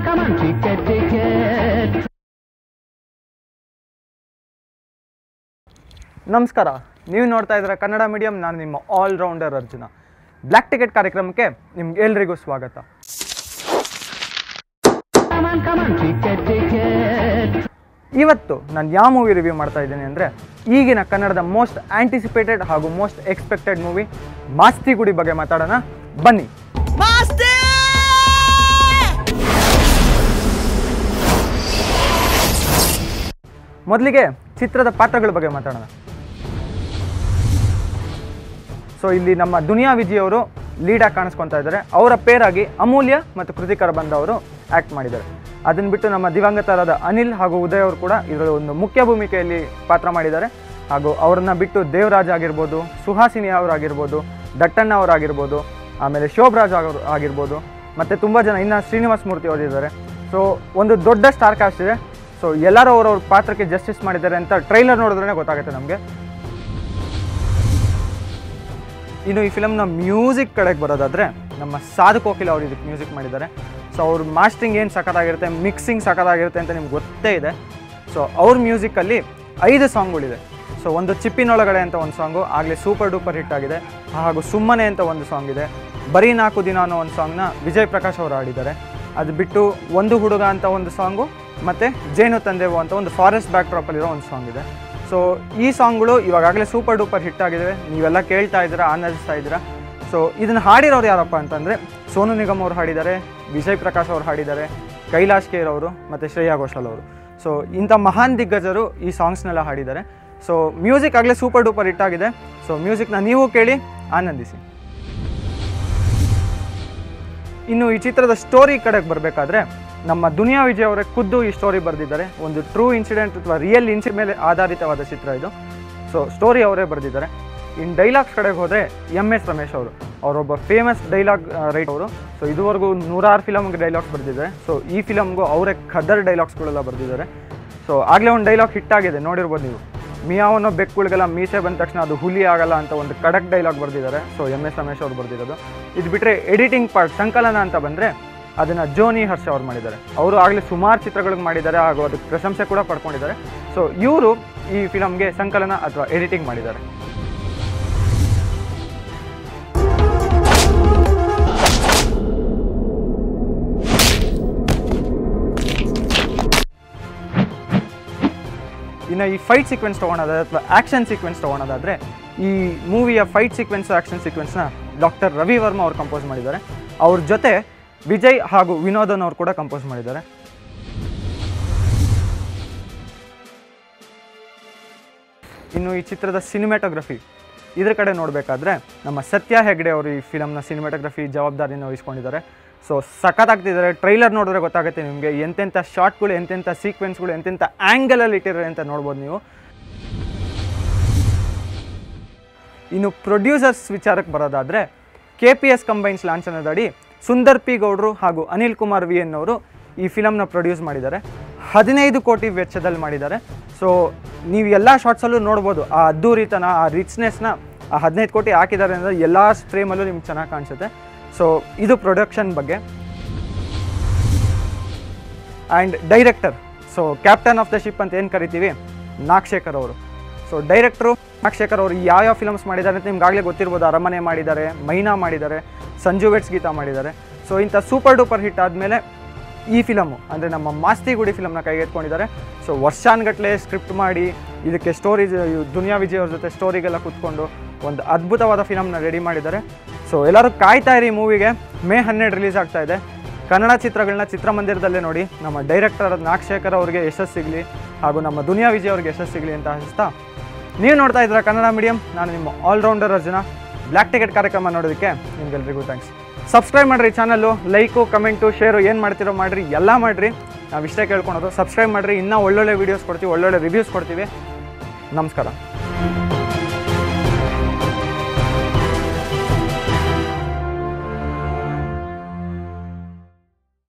come on, ticket. ನಮಸ್ಕಾರ, ನೀವು ನೋಡ್ತಾ ಇದ್ದೀರಾ ಕನ್ನಡ ಮೀಡಿಯಂ. ನಾನು ನಿಮ್ಮ ಆಲ್ರೌಂಡರ್ ಅರ್ಜುನ. ಬ್ಲ್ಯಾಕ್ ಟಿಕೆಟ್ ಕಾರ್ಯಕ್ರಮಕ್ಕೆ ನಿಮ್ಗೆ ಎಲ್ರಿಗೂ ಸ್ವಾಗತ. ಇವತ್ತು ನಾನು ಯಾವ ಮೂವಿ ರಿವ್ಯೂ ಮಾಡ್ತಾ ಇದ್ದೀನಿ ಅಂದರೆ, ಈಗಿನ ಕನ್ನಡದ ಮೋಸ್ಟ್ ಆಂಟಿಸಿಪೇಟೆಡ್ ಹಾಗೂ ಮೋಸ್ಟ್ ಎಕ್ಸ್ಪೆಕ್ಟೆಡ್ ಮೂವಿ ಮಾಸ್ತಿ ಗುಡಿ ಬಗ್ಗೆ ಮಾತಾಡೋಣ. ಬನ್ನಿ. ಮೊದಲಿಗೆ ಚಿತ್ರದ ಪಾತ್ರಗಳ ಬಗ್ಗೆ ಮಾತಾಡೋಣ. ಸೊ ಇಲ್ಲಿ ನಮ್ಮ ದುನಿಯಾ ವಿಜಯ್ ಅವರು ಲೀಡಾಗಿ ಕಾಣಿಸ್ಕೊತಾ ಇದ್ದಾರೆ. ಅವರ ಪೇರಾಗಿ ಅಮೂಲ್ಯ ಮತ್ತು ಕೃತಿಕರ ಬಂದವರು ಆ್ಯಕ್ಟ್ ಮಾಡಿದ್ದಾರೆ. ಅದನ್ನು ಬಿಟ್ಟು ನಮ್ಮ ದಿವಂಗತರಾದ ಅನಿಲ್ ಹಾಗೂ ಉದಯ್ ಅವರು ಕೂಡ ಇದರ ಒಂದು ಮುಖ್ಯ ಭೂಮಿಕೆಯಲ್ಲಿ ಪಾತ್ರ ಮಾಡಿದ್ದಾರೆ. ಹಾಗೂ ಅವ್ರನ್ನ ಬಿಟ್ಟು ದೇವರಾಜ್ ಆಗಿರ್ಬೋದು, ಸುಹಾಸಿನಿ ಅವರಾಗಿರ್ಬೋದು, ದಟ್ಟಣ್ಣ ಅವರಾಗಿರ್ಬೋದು, ಆಮೇಲೆ ಶೋಭರಾಜ್ ಅವರು ಆಗಿರ್ಬೋದು, ಮತ್ತು ತುಂಬ ಜನ ಇನ್ನು ಶ್ರೀನಿವಾಸ ಮೂರ್ತಿ ಅವರಿದ್ದಾರೆ. ಸೊ ಒಂದು ದೊಡ್ಡ ಸ್ಟಾರ್ ಕಾಸ್ಟ್ ಇದೆ. ಸೊ ಎಲ್ಲರೂ ಅವ್ರವ್ರ ಪಾತ್ರಕ್ಕೆ ಜಸ್ಟಿಸ್ ಮಾಡಿದ್ದಾರೆ ಅಂತ ಟ್ರೈಲರ್ ನೋಡಿದ್ರೇ ಗೊತ್ತಾಗುತ್ತೆ ನಮಗೆ. ಇನ್ನು ಈ ಫಿಲಮ್ನ ಮ್ಯೂಸಿಕ್ ಕಡೆಗೆ ಬರೋದಾದರೆ, ನಮ್ಮ ಸಾಧು ಕೋಕಿಲ ಅವರು ಇದಕ್ಕೆ ಮ್ಯೂಸಿಕ್ ಮಾಡಿದ್ದಾರೆ. ಸೊ ಅವ್ರ ಮಾಸ್ಟ್ರಿಂಗ್ ಏನು ಸಖತ್ತಾಗಿರುತ್ತೆ, ಮಿಕ್ಸಿಂಗ್ ಸಖತ್ತಾಗಿರುತ್ತೆ ಅಂತ ನಿಮ್ಗೆ ಗೊತ್ತೇ ಇದೆ. ಸೊ ಅವ್ರ ಮ್ಯೂಸಿಕಲ್ಲಿ 5 ಸಾಂಗ್ಗಳಿದೆ. ಸೊ ಒಂದು ಚಿಪ್ಪಿನೊಳಗಡೆ ಅಂತ ಒಂದು ಸಾಂಗು ಆಗಲೇ ಸೂಪರ್ ಡೂಪರ್ ಹಿಟ್ ಆಗಿದೆ. ಹಾಗೂ ಸುಮ್ಮನೆ ಅಂತ ಒಂದು ಸಾಂಗ್ ಇದೆ. ಬರೀ 4 ದಿನ ಅನ್ನೋ ಒಂದು ಸಾಂಗ್ನ ವಿಜಯ್ ಪ್ರಕಾಶ್ ಅವರು ಹಾಡಿದ್ದಾರೆ. ಅದು ಬಿಟ್ಟು ಒಂದು ಹುಡುಗ ಅಂತ ಒಂದು ಸಾಂಗು ಮತ್ತು ಜೇನು ತಂದೆವು ಅಂತ ಒಂದು ಫಾರೆಸ್ಟ್ ಬ್ಯಾಕ್ ಡ್ರಾಪಲ್ಲಿರೋ ಒಂದು ಸಾಂಗ್ ಇದೆ. ಸೊ ಈ ಸಾಂಗ್ಗಳು ಇವಾಗಲೇ ಸೂಪರ್ ಡೂಪರ್ ಹಿಟ್ ಆಗಿದ್ದಾವೆ. ನೀವೆಲ್ಲ ಕೇಳ್ತಾ ಇದ್ದೀರಾ, ಆನಂದಿಸ್ತಾ ಇದ್ದೀರಾ. ಸೊ ಇದನ್ನು ಹಾಡಿರೋರು ಯಾರಪ್ಪ ಅಂತಂದರೆ, ಸೋನು ನಿಗಮ್ ಅವರು ಹಾಡಿದ್ದಾರೆ, ವಿಜಯ್ ಪ್ರಕಾಶ್ ಅವರು ಹಾಡಿದ್ದಾರೆ, ಕೈಲಾಶ್ ಖೇರ್ ಅವರು ಮತ್ತು ಶ್ರೇಯಾ ಘೋಷಾಲ್ ಅವರು. ಸೊ ಇಂಥ ಮಹಾನ್ ದಿಗ್ಗಜರು ಈ ಸಾಂಗ್ಸ್ನೆಲ್ಲ ಹಾಡಿದ್ದಾರೆ. ಸೊ ಮ್ಯೂಸಿಕ್ ಆಗಲೇ ಸೂಪರ್ ಡೂಪರ್ ಹಿಟ್ ಆಗಿದೆ. ಸೊ ಮ್ಯೂಸಿಕ್ನ ನೀವು ಕೇಳಿ ಆನಂದಿಸಿ. ಇನ್ನು ಈ ಚಿತ್ರದ ಸ್ಟೋರಿ ಕಡೆಗೆ ಬರಬೇಕಾದ್ರೆ, ನಮ್ಮ ದುನಿಯಾ ವಿಜಯ್ ಅವರೇ ಖುದ್ದು ಈ ಸ್ಟೋರಿ ಬರೆದಿದ್ದಾರೆ. ಒಂದು ಟ್ರೂ ಇನ್ಸಿಡೆಂಟ್ ಅಥವಾ ರಿಯಲ್ ಇನ್ಸಿಡೆಂಟ್ ಮೇಲೆ ಆಧಾರಿತವಾದ ಚಿತ್ರ ಇದು. ಸೊ ಸ್ಟೋರಿ ಅವರೇ ಬರೆದಿದ್ದಾರೆ. ಇನ್ನು ಡೈಲಾಗ್ಸ್ ಕಡೆಗೆ ಹೋದರೆ MS ರಮೇಶ್ ಅವರೊಬ್ಬ ಫೇಮಸ್ ಡೈಲಾಗ್ ರೈಟ್ ಅವರು. ಸೊ ಇದುವರೆಗೂ 106 ಫಿಲಮ್ಗೆ ಡೈಲಾಗ್ಸ್ ಬರೆದಿದ್ದಾರೆ. ಸೊ ಈ ಫಿಲಮ್ಗೂ ಅವರೇ ಖದರ್ ಡೈಲಾಗ್ಸ್ಗಳೆಲ್ಲ ಬರೆದಿದ್ದಾರೆ. ಸೊ ಆಗಲೇ ಒಂದು ಡೈಲಾಗ್ ಹಿಟ್ ಆಗಿದೆ, ನೋಡಿರ್ಬೋದು ನೀವು. ಮಿಯಾವನೋ ಬೆಕ್ಕುಗಳಿಗೆಲ್ಲ ಮೀಸೆ ಬಂದ ತಕ್ಷಣ ಅದು ಹುಲಿ ಆಗಲ್ಲ ಅಂತ ಒಂದು ಖಡಕ್ ಡೈಲಾಗ್ ಬರೆದಿದ್ದಾರೆ. ಸೊ MS ರಮೇಶ್ ಅವರು ಬರೆದಿರೋದು. ಇದು ಬಿಟ್ಟರೆ ಎಡಿಟಿಂಗ್ ಪಾರ್ಟ್ ಸಂಕಲನ ಅಂತ ಬಂದರೆ, ಅದನ್ನು ಜೋನಿ ಹರ್ಷ ಅವ್ರು ಮಾಡಿದ್ದಾರೆ. ಅವರು ಆಗಲೇ ಸುಮಾರು ಚಿತ್ರಗಳಿಗೆ ಮಾಡಿದ್ದಾರೆ ಹಾಗೂ ಅದಕ್ಕೆ ಪ್ರಶಂಸೆ ಕೂಡ ಪಡ್ಕೊಂಡಿದ್ದಾರೆ. ಸೊ ಇವರು ಈ ಫಿಲಮ್ಗೆ ಸಂಕಲನ ಅಥವಾ ಎಡಿಟಿಂಗ್ ಮಾಡಿದ್ದಾರೆ. ಇನ್ನು ಈ ಫೈಟ್ ಸೀಕ್ವೆನ್ಸ್ ತೊಗೊಳೋದಾದ್ರೆ ಅಥವಾ ಆ್ಯಕ್ಷನ್ ಸೀಕ್ವೆನ್ಸ್ ತೊಗೊಳೋದಾದರೆ, ಈ ಮೂವಿಯ ಫೈಟ್ ಸೀಕ್ವೆನ್ಸ್ ಆ್ಯಕ್ಷನ್ ಸೀಕ್ವೆನ್ಸ್ನ ಡಾಕ್ಟರ್ ರವಿ ವರ್ಮ ಅವರು ಕಂಪೋಸ್ ಮಾಡಿದ್ದಾರೆ. ಅವ್ರ ಜೊತೆ ವಿಜಯ್ ಹಾಗೂ ವಿನೋದನ್ ಅವರು ಕೂಡ ಕಂಪೋಸ್ ಮಾಡಿದ್ದಾರೆ. ಇನ್ನು ಈ ಚಿತ್ರದ ಸಿನಿಮ್ಯಾಟೋಗ್ರಫಿ ಇದ್ರ ಕಡೆ ನೋಡಬೇಕಾದ್ರೆ, ನಮ್ಮ ಸತ್ಯ ಹೆಗ್ಡೆ ಅವರು ಈ ಫಿಲಮ್ನ ಸಿನಿಮ್ಯಾಟೋಗ್ರಫಿ ಜವಾಬ್ದಾರಿನ ವಹಿಸ್ಕೊಂಡಿದ್ದಾರೆ. ಸೊ ಸಖತ್ತಾಗ್ತಿದ್ದಾರೆ. ಟ್ರೈಲರ್ ನೋಡಿದ್ರೆ ಗೊತ್ತಾಗುತ್ತೆ ನಿಮಗೆ ಎಂತೆಂಥ ಶಾರ್ಟ್ಗಳು, ಎಂತೆಂಥ ಸೀಕ್ವೆನ್ಸ್ಗಳು, ಎಂತೆಂಥ ಆ್ಯಂಗಲಲ್ಲಿ ಇಟ್ಟಿದ್ದಾರೆ ಅಂತ ನೋಡ್ಬೋದು ನೀವು. ಇನ್ನು ಪ್ರೊಡ್ಯೂಸರ್ಸ್ ವಿಚಾರಕ್ಕೆ ಬರೋದಾದರೆ, KPS ಕಂಬೈನ್ಸ್ ಲಾಂಛನದಡಿ ಸುಂದರ್ ಪಿ ಗೌಡ್ರು ಹಾಗೂ ಅನಿಲ್ ಕುಮಾರ್ VN ಅವರು ಈ ಫಿಲಮ್ನ ಪ್ರೊಡ್ಯೂಸ್ ಮಾಡಿದ್ದಾರೆ. 15 ಕೋಟಿ ವೆಚ್ಚದಲ್ಲಿ ಮಾಡಿದ್ದಾರೆ. ಸೊ ನೀವು ಎಲ್ಲ ಶಾರ್ಟ್ಸಲ್ಲೂ ನೋಡ್ಬೋದು ಆ ಅದ್ದೂರಿತನ, ಆ ರಿಚ್ನೆಸ್ನ. ಆ 15 ಕೋಟಿ ಹಾಕಿದ್ದಾರೆ ಅಂದರೆ ಎಲ್ಲ ಫ್ರೇಮಲ್ಲೂ ನಿಮ್ಗೆ ಚೆನ್ನಾಗಿ ಕಾಣಿಸುತ್ತೆ. ಸೊ ಇದು ಪ್ರೊಡಕ್ಷನ್ ಬಗ್ಗೆ. And director, so captain of the ship ಅಂತ ಏನು ಕರಿತೀವಿ, ನಾಗಶೇಖರ್ ಅವರು. ಸೊ ಡೈರೆಕ್ಟ್ರು ನಾಗಶೇಖರ್ ಅವರು ಯಾವ ಫಿಲಮ್ಸ್ ಮಾಡಿದ್ದಾರೆ ಅಂತ ನಿಮ್ಗಾಗಲೇ ಗೊತ್ತಿರ್ಬೋದು. ಅರಮನೆ ಮಾಡಿದ್ದಾರೆ, ಮೈನಾ ಮಾಡಿದ್ದಾರೆ, ಸಂಜು ವೆಟ್ಸ್ ಗೀತಾ ಮಾಡಿದ್ದಾರೆ. ಸೊ ಇಂಥ ಸೂಪರ್ ಡೂಪರ್ ಹಿಟ್ ಆದಮೇಲೆ ಈ ಫಿಲಮು ಅಂದರೆ ನಮ್ಮ ಮಾಸ್ತಿ ಗುಡಿ ಫಿಲಮ್ನ ಕೈಗೆತ್ಕೊಂಡಿದ್ದಾರೆ. ಸೊ ವರ್ಷಾನ್ಗಟ್ಟಲೆ ಸ್ಕ್ರಿಪ್ಟ್ ಮಾಡಿ ಇದಕ್ಕೆ ಸ್ಟೋರಿ ದುನಿಯಾ ವಿಜಯ್ ಅವ್ರ ಜೊತೆ ಸ್ಟೋರಿಗೆಲ್ಲ ಕೂತ್ಕೊಂಡು ಒಂದು ಅದ್ಭುತವಾದ ಫಿಲಮ್ನ ರೆಡಿ ಮಾಡಿದ್ದಾರೆ. ಸೊ ಎಲ್ಲರೂ ಕಾಯ್ತಾ ಇರಿ ಮೂವಿಗೆ. May 12 ರಿಲೀಸ್ ಆಗ್ತಾ ಇದೆ. ಕನ್ನಡ ಚಿತ್ರಗಳನ್ನ ಚಿತ್ರಮಂದಿರದಲ್ಲೇ ನೋಡಿ. ನಮ್ಮ ಡೈರೆಕ್ಟರ್ ನಾಗಶೇಖರ್ ಅವ್ರಿಗೆ ಯಶಸ್ಸು ಸಿಗಲಿ ಹಾಗೂ ನಮ್ಮ ದುನಿಯಾ ವಿಜಯ್ ಅವ್ರಿಗೆ ಯಶಸ್ಸು ಸಿಗಲಿ ಅಂತ ಆಶಿಸ್ತಾ, ನೀವು ನೋಡ್ತಾ ಇದ್ದೀರಾ ಕನ್ನಡ ಮೀಡಿಯಂ. ನಾನು ನಿಮ್ಮ ಆಲ್ರೌಂಡರ್ ಅರ್ಜುನ. ಬ್ಲ್ಯಾಕ್ ಟಿಕೆಟ್ ಕಾರ್ಯಕ್ರಮ ನೋಡೋದಕ್ಕೆ ನಿಮ್ಗೆಲ್ರಿಗೂ ಥ್ಯಾಂಕ್ಸ್. ಸಬ್ಸ್ಕ್ರೈಬ್ ಮಾಡಿರಿ ಚಾನಲ್ಲು. ಲೈಕು, ಕಮೆಂಟು, ಶೇರು ಏನು ಮಾಡ್ತಿರೋ ಮಾಡಿರಿ, ಎಲ್ಲ ಮಾಡಿರಿ. ನಾವು ಇಷ್ಟೇ ಕೇಳ್ಕೊಳೋದು. ಸಬ್ಸ್ಕ್ರೈಬ್ ಮಾಡಿರಿ. ಇನ್ನೂ ಒಳ್ಳೊಳ್ಳೆ ವೀಡಿಯೋಸ್ ಕೊಡ್ತೀವಿ, ಒಳ್ಳೊಳ್ಳೆ ರಿವ್ಯೂಸ್ ಕೊಡ್ತೀವಿ. ನಮಸ್ಕಾರ.